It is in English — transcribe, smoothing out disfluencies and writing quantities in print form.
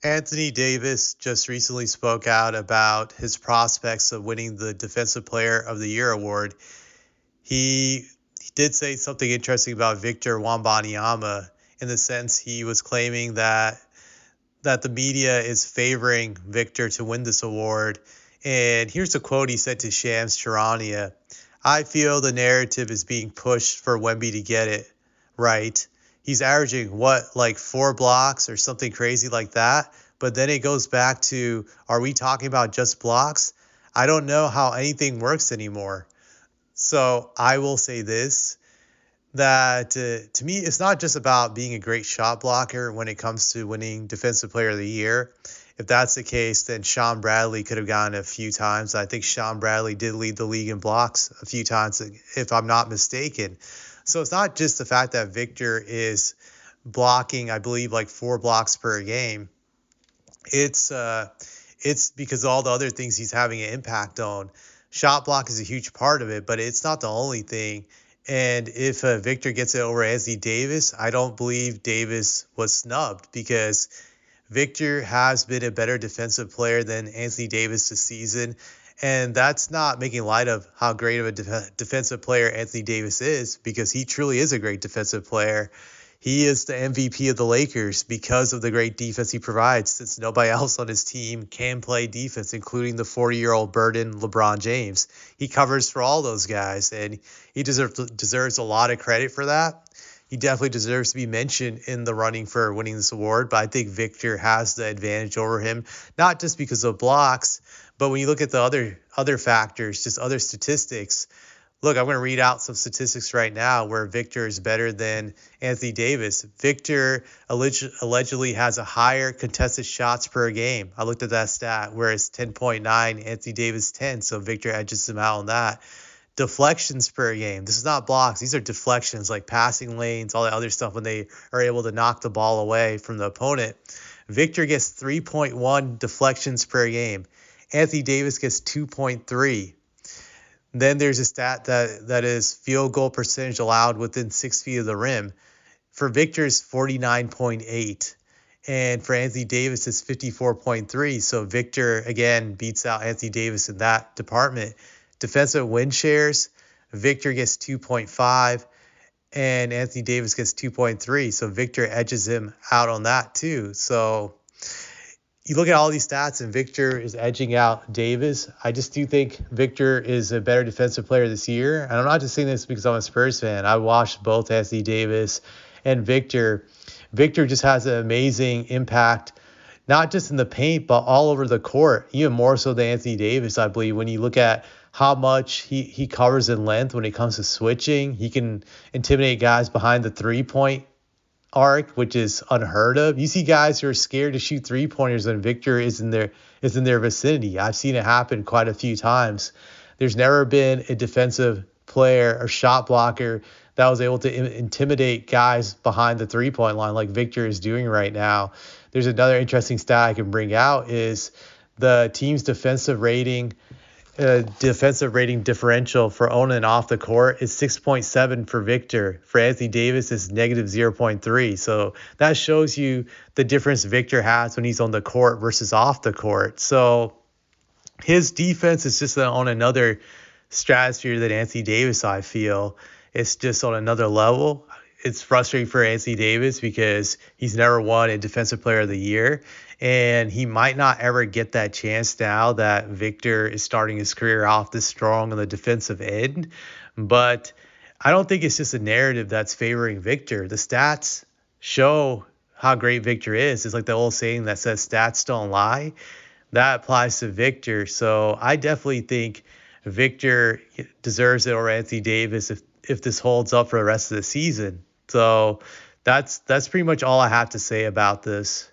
Anthony Davis just recently spoke out about his prospects of winning the Defensive Player of the Year award. He did say something interesting about Victor Wembanyama in the sense he was claiming that the media is favoring Victor to win this award. And here's a quote he said to Shams Charania. I feel the narrative is being pushed for Wemby to get it, right? He's averaging what, like 4 blocks or something crazy like that. But then it goes back to, are we talking about just blocks? I don't know how anything works anymore. So I will say this, that to me, it's not just about being a great shot blocker when it comes to winning Defensive Player of the Year. If that's the case, then Sean Bradley could have gotten it a few times. I think Sean Bradley did lead the league in blocks a few times, if I'm not mistaken. So it's not just the fact that Victor is blocking, I believe, like 4 blocks per game. It's because of all the other things he's having an impact on. Shot block is a huge part of it, but it's not the only thing. And if Victor gets it over Anthony Davis, I don't believe Davis was snubbed because Victor has been a better defensive player than Anthony Davis this season. And that's not making light of how great of a defensive player Anthony Davis is, because he truly is a great defensive player. He is the MVP of the Lakers because of the great defense he provides, since nobody else on his team can play defense, including the 40-year-old burden LeBron James. He covers for all those guys, and he deserves a lot of credit for that. He definitely deserves to be mentioned in the running for winning this award, but I think Victor has the advantage over him, not just because of blocks, but when you look at the other factors, just other statistics. Look, I'm going to read out some statistics right now where Victor is better than Anthony Davis. Victor allegedly has a higher contested shots per game. I looked at that stat, whereas 10.9, Anthony Davis 10, so Victor edges him out on that. Deflections per game. This is not blocks. These are deflections, like passing lanes, all that other stuff when they are able to knock the ball away from the opponent. Victor gets 3.1 deflections per game. Anthony Davis gets 2.3. Then there's a stat that is field goal percentage allowed within 6 feet of the rim. For Victor, it's 49.8. And for Anthony Davis, it's 54.3. So Victor, again, beats out Anthony Davis in that department. Defensive win shares, Victor gets 2.5 and Anthony Davis gets 2.3. So Victor edges him out on that too. So you look at all these stats and Victor is edging out Davis. I just do think Victor is a better defensive player this year. And I'm not just saying this because I'm a Spurs fan. I watched both Anthony Davis and Victor. Victor just has an amazing impact, not just in the paint, but all over the court, even more so than Anthony Davis, I believe. When you look at how much he covers in length when it comes to switching, he can intimidate guys behind the three-point arc, which is unheard of. You see guys who are scared to shoot 3-pointers when Victor is in their vicinity. I've seen it happen quite a few times. There's never been a defensive player or shot blocker that was able to intimidate guys behind the 3-point line like Victor is doing right now. There's another interesting stat I can bring out is the team's defensive rating differential for on and off the court is 6.7 for Victor. For Anthony Davis, it's negative 0.3. So that shows you the difference Victor has when he's on the court versus off the court. So his defense is just on another stratosphere than Anthony Davis, I feel. It's just on another level. It's frustrating for Anthony Davis because he's never won a Defensive Player of the Year, and he might not ever get that chance now that Victor is starting his career off this strong on the defensive end. But I don't think it's just a narrative that's favoring Victor. The stats show how great Victor is. It's like the old saying that says stats don't lie. That applies to Victor. So I definitely think Victor deserves it over Anthony Davis if this holds up for the rest of the season. So that's pretty much all I have to say about this.